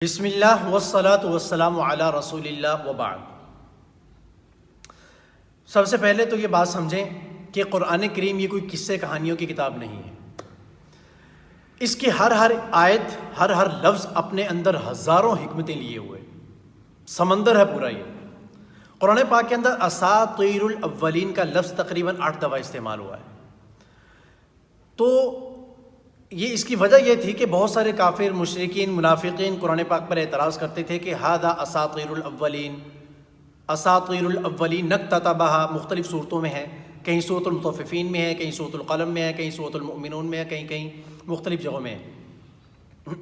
بسم اللہ والصلاۃ والسلام علی رسول اللہ وبعد۔ سب سے پہلے تو یہ بات سمجھیں کہ قرآن کریم یہ کوئی قصے کہانیوں کی کتاب نہیں ہے۔ اس کی ہر آیت ہر لفظ اپنے اندر ہزاروں حکمتیں لیے ہوئے سمندر ہے پورا۔ یہ قرآن پاک کے اندر اساطیر الاولین کا لفظ تقریباً 8 دفعہ استعمال ہوا ہے۔ تو یہ اس کی وجہ یہ تھی کہ بہت سارے کافر مشرکین منافقین قرآن پاک پر اعتراض کرتے تھے کہ ھذا اساطیر الاولین نکتتبھا، مختلف صورتوں میں ہے، کہیں سورۃ المطففین میں ہے، کہیں سورۃ القلم میں ہے، کہیں سورۃ المؤمنون میں ہے، کہیں مختلف جگہوں میں ہے۔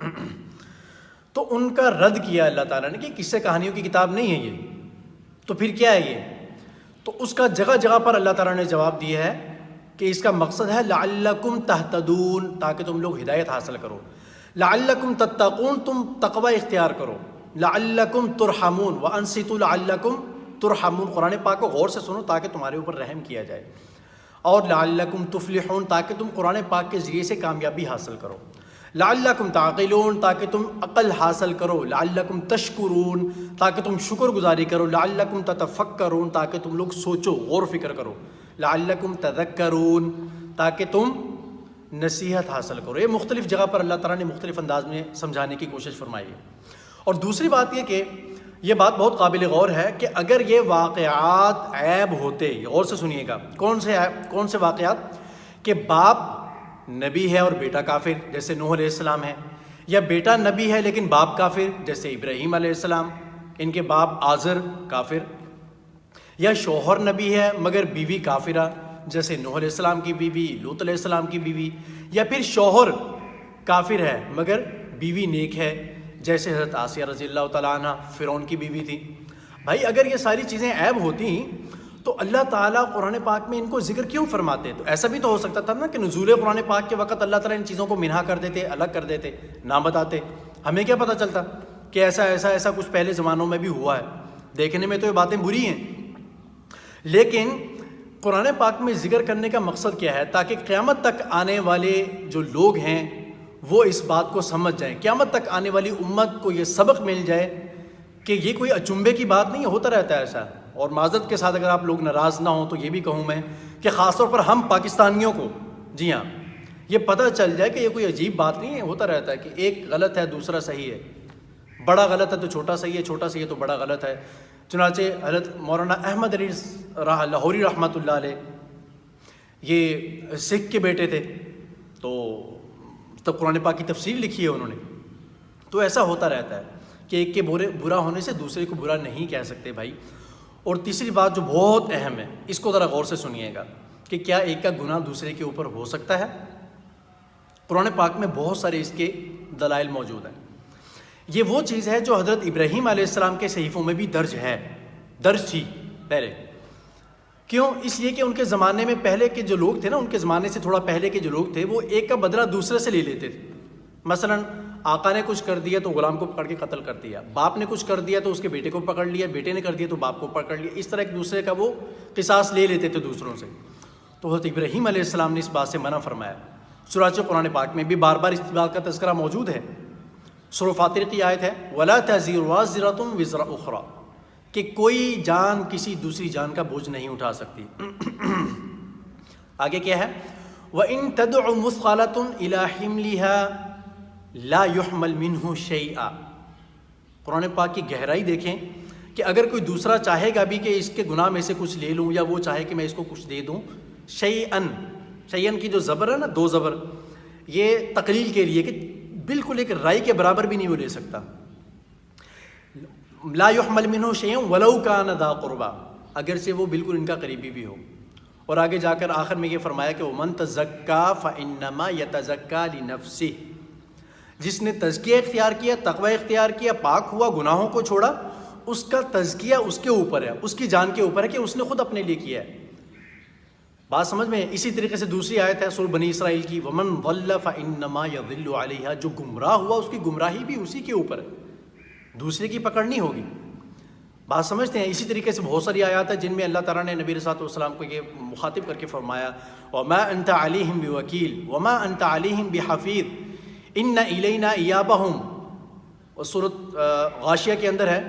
تو ان کا رد کیا اللہ تعالیٰ نے کہ قصے کہانیوں کی کتاب نہیں ہے یہ، تو پھر کیا ہے یہ؟ تو اس کا جگہ جگہ پر اللہ تعالیٰ نے جواب دیا ہے کہ اس کا مقصد ہے لعلکم تہتدون، تاکہ تم لوگ ہدایت حاصل کرو، لعلکم تتقون، تم تقوی اختیار کرو، لعلکم ترحمون وانصتوا لعلکم ترحمون، قرآن پاک کو غور سے سنو تاکہ تمہارے اوپر رحم کیا جائے، اور لعلکم تفلحون، تاکہ تم قرآن پاک کے ذریعے سے کامیابی حاصل کرو، لعلکم تعقلون، تاکہ تم عقل حاصل کرو، لعلکم تشکرون، تاکہ تم شکر گزاری کرو، لعلکم تتفکرون، تاکہ تم لوگ سوچو غور و فکر کرو، لعلکم تذکرون، تاکہ تم نصیحت حاصل کرو۔ یہ مختلف جگہ پر اللہ تعالیٰ نے مختلف انداز میں سمجھانے کی کوشش فرمائی ہے۔ اور دوسری بات یہ کہ یہ بات بہت قابل غور ہے کہ اگر یہ واقعات عیب ہوتے، غور سے سنیے گا، کون سے واقعات؟ کہ باپ نبی ہے اور بیٹا کافر جیسے نوح علیہ السلام ہے، یا بیٹا نبی ہے لیکن باپ کافر جیسے ابراہیم علیہ السلام، ان کے باپ آزر کافر، یا شوہر نبی ہے مگر بیوی کافرہ جیسے نوح علیہ السلام کی بیوی، لوط علیہ السلام کی بیوی، یا پھر شوہر کافر ہے مگر بیوی نیک ہے جیسے حضرت آسیہ رضی اللہ تعالیٰ عنہ فرعون کی بیوی تھی۔ بھائی اگر یہ ساری چیزیں عیب ہوتی تو اللہ تعالیٰ قرآن پاک میں ان کو ذکر کیوں فرماتے؟ تو ایسا بھی تو ہو سکتا تھا نا کہ نزول قرآن پاک کے وقت اللہ تعالیٰ ان چیزوں کو منہا کر دیتے، الگ کر دیتے، نہ بتاتے، ہمیں کیا پتہ چلتا کہ ایسا کچھ پہلے زمانوں میں بھی ہوا ہے، دیکھنے میں تو یہ باتیں بری ہیں، لیکن قرآن پاک میں ذکر کرنے کا مقصد کیا ہے؟ تاکہ قیامت تک آنے والے جو لوگ ہیں وہ اس بات کو سمجھ جائیں، قیامت تک آنے والی امت کو یہ سبق مل جائے کہ یہ کوئی اچنبے کی بات نہیں، ہوتا رہتا ہے ایسا۔ اور معذرت کے ساتھ اگر آپ لوگ ناراض نہ ہوں تو یہ بھی کہوں میں کہ خاص طور پر ہم پاکستانیوں کو، جی ہاں، یہ پتہ چل جائے کہ یہ کوئی عجیب بات نہیں ہے، ہوتا رہتا ہے کہ ایک غلط ہے دوسرا صحیح ہے، بڑا غلط ہے تو چھوٹا صحیح ہے، چھوٹا صحیح ہے تو بڑا غلط ہے۔ چنانچہ حضرت مولانا احمد علی لاہوری رحمۃ اللہ علیہ یہ سکھ کے بیٹے تھے، تو تب قرآن پاک کی تفسیر لکھی ہے انہوں نے، تو ایسا ہوتا رہتا ہے کہ ایک کے برا ہونے سے دوسرے کو برا نہیں کہہ سکتے بھائی۔ اور تیسری بات جو بہت اہم ہے، اس کو ذرا غور سے سنیے گا کہ کیا ایک کا گناہ دوسرے کے اوپر ہو سکتا ہے؟ قرآن پاک میں بہت سارے اس کے دلائل موجود ہیں۔ یہ وہ چیز ہے جو حضرت ابراہیم علیہ السلام کے صحیفوں میں بھی درج تھی پہلے۔ کیوں؟ اس لیے کہ ان کے زمانے میں پہلے کے جو لوگ تھے نا، ان کے زمانے سے تھوڑا پہلے کے جو لوگ تھے وہ ایک کا بدلہ دوسرے سے لے لیتے تھے۔ مثلا آقا نے کچھ کر دیا تو غلام کو پکڑ کے قتل کر دیا، باپ نے کچھ کر دیا تو اس کے بیٹے کو پکڑ لیا، بیٹے نے کر دیا تو باپ کو پکڑ لیا، اس طرح ایک دوسرے کا وہ قصاص لے لیتے تھے دوسروں سے۔ تو حضرت ابراہیم علیہ السلام نے اس بات سے منع فرمایا۔ چنانچہ قرآن پاک میں بھی بار بار اس بات کا تذکرہ موجود ہے۔ سورہ فاطر کی آیت ہے وَلَا تَزِرُ وَازِرَةٌ وِزْرَ أُخْرَى، کہ کوئی جان کسی دوسری جان کا بوجھ نہیں اٹھا سکتی۔ آگے کیا ہے؟ وَإِن تَدْعُ مُثْقَلَةٌ إِلَىٰ حِمْلِهَا لَا يُحْمَلْ مِنْهُ شَيْئًا۔ قرآن پاک کی گہرائی دیکھیں کہ اگر کوئی دوسرا چاہے گا بھی کہ اس کے گناہ میں سے کچھ لے لوں، یا وہ چاہے کہ میں اس کو کچھ دے دوں، شیئن کی جو زبر ہے نا، 2 زبر، یہ تقلیل کے لیے کہ بالکل ایک رائی کے برابر بھی نہیں وہ لے سکتا۔ لا يحمل منه شيء ولو كان ذا قربا، اگرچہ وہ بالکل ان کا قریبی بھی ہو۔ اور آگے جا کر آخر میں یہ فرمایا کہ ومن تزکا فانما يتزکا لنفسه، جس نے تزکیہ اختیار کیا، تقوی اختیار کیا، پاک ہوا، گناہوں کو چھوڑا، اس کا تزکیہ اس کے اوپر ہے، اس کی جان کے اوپر ہے کہ اس نے خود اپنے لیے کیا ہے۔ بات سمجھ میں؟ اسی طریقے سے دوسری آیت ہے سورہ بنی اسرائیل کی ومن ضل فانما يضل عليها، جو گمراہ ہوا اس کی گمراہی بھی اسی کے اوپر ہے، دوسرے کی پکڑنی ہوگی۔ بات سمجھتے ہیں؟ اسی طریقے سے بہت ساری آیات ہیں جن میں اللہ تعالیٰ نے نبی صلی اللہ علیہ وسلم کو یہ مخاطب کر کے فرمایا وما انت علیہم بوکیل وما انت علیہم بحفیظ ان الینا ایابہم اور سورۃ غاشیہ کے اندر ہے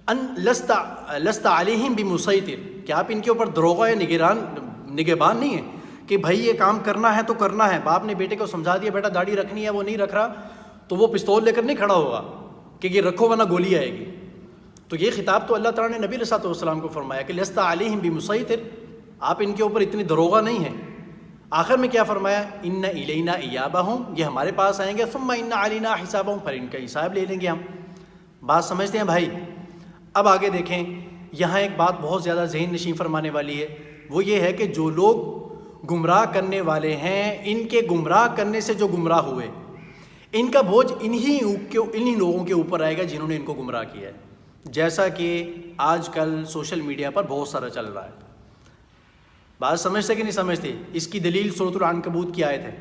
ان لست علیہم بمسیطر، کہ آپ ان کے اوپر دروغہ یا نگہبان نہیں ہے کہ بھائی یہ کام کرنا ہے تو کرنا ہے. باپ نے بیٹے کو سمجھا دیا بیٹا داڑھی رکھنی ہے، وہ نہیں رکھ رہا تو وہ پستول لے کر نہیں کھڑا ہوگا کہ یہ رکھو ورنہ گولی آئے گی. تو یہ خطاب تو اللہ تعالیٰ نے نبی علیہ السلام کو فرمایا کہ لست علیہم بمسیطر، آپ ان کے اوپر اتنی دروغہ نہیں ہیں. آخر میں کیا فرمایا؟ ان الینا ایابہم، یہ ہمارے پاس آئیں گے، ثم ان علینا حسابہم، پھر ان کا حساب لے لیں گے ہم. بات سمجھتے ہیں بھائی؟ اب آگے دیکھیں، یہاں ایک بات بہت زیادہ ذہن نشین فرمانے والی ہے، وہ یہ ہے کہ جو لوگ گمراہ کرنے والے ہیں، ان کے گمراہ کرنے سے جو گمراہ ہوئے، ان کا بوجھ انہی لوگوں کے اوپر آئے گا جنہوں نے ان کو گمراہ کیا ہے. جیسا کہ آج کل سوشل میڈیا پر بہت سارا چل رہا ہے. بات سمجھتے کہ نہیں سمجھتے؟ اس کی دلیل سورۃ العنکبوت کی آیت ہے،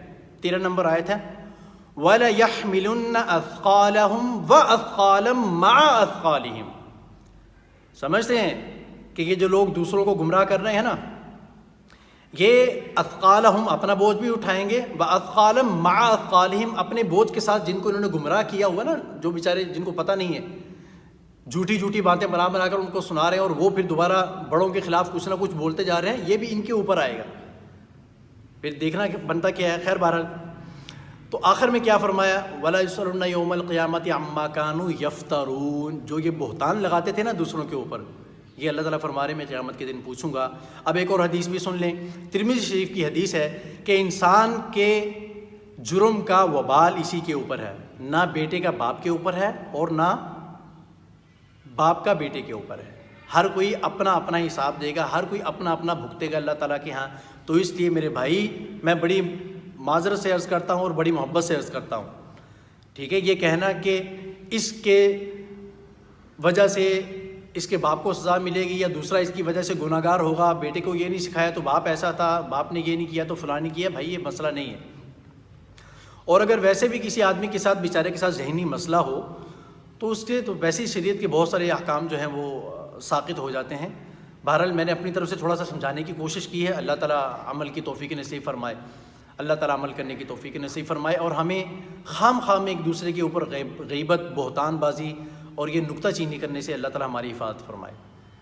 13 نمبر آیت ہے، وَلَيَحْمِلُنَّ أَثْقَالَهُمْ وَأَثْقَالًا مَعَ أَثْقَالِهِمْ. سمجھتے ہیں کہ یہ جو لوگ دوسروں کو گمراہ کر رہے ہیں نا، یہ اثقالہم اپنا بوجھ بھی اٹھائیں گے، وَأَثْقَالًا مَعَ أَثْقَالِهِمْ اپنے بوجھ کے ساتھ جن کو انہوں نے گمراہ کیا ہوا نا، جو بیچارے جن کو پتہ نہیں ہے، جھوٹی باتیں بنا کر ان کو سنا رہے ہیں اور وہ پھر دوبارہ بڑوں کے خلاف کچھ نہ کچھ بولتے جا رہے ہیں، یہ بھی ان کے اوپر آئے گا. پھر دیکھنا بنتا کیا ہے. خیر بہرحال تو آخر میں کیا فرمایا؟ وَلَا يُسْأَلُونَ يَوْمَ الْقِيَامَةِ عَمَّا كَانُوا يَفْتَرُونَ. جو یہ بہتان لگاتے تھے نا دوسروں کے اوپر، یہ اللہ تعالیٰ فرما رہے میں قیامت کے دن پوچھوں گا. اب ایک اور حدیث بھی سن لیں، ترمذی شریف کی حدیث ہے کہ انسان کے جرم کا وبال اسی کے اوپر ہے، نہ بیٹے کا باپ کے اوپر ہے اور نہ باپ کا بیٹے کے اوپر ہے. ہر کوئی اپنا اپنا حساب دے گا، ہر کوئی اپنا اپنا بھگتے گا اللہ تعالیٰ کے ہاں. تو اس لیے میرے بھائی میں بڑی معذرت سے عرض کرتا ہوں اور بڑی محبت سے عرض کرتا ہوں، ٹھیک ہے، یہ کہنا کہ اس کے وجہ سے اس کے باپ کو سزا ملے گی یا دوسرا اس کی وجہ سے گناہ گار ہوگا، بیٹے کو یہ نہیں سکھایا تو باپ ایسا تھا، باپ نے یہ نہیں کیا تو فلاں نہیں کیا، بھائی یہ مسئلہ نہیں ہے. اور اگر ویسے بھی کسی آدمی کے ساتھ بیچارے کے ساتھ ذہنی مسئلہ ہو تو اس کے تو ویسے ہی شریعت کے بہت سارے احکام جو ہیں وہ ساقط ہو جاتے ہیں. بہرحال میں نے اپنی طرف سے تھوڑا سا سمجھانے کی کوشش کی ہے. اللہ تعالیٰ عمل کی توفیق نصیب فرمائے، اللہ تعالیٰ عمل کرنے کی توفیق نصیب فرمائے، اور ہمیں خام ایک دوسرے کے اوپر غیبت، بہتان بازی اور یہ نکتہ چینی کرنے سے اللہ تعالیٰ ہماری حفاظت فرمائے.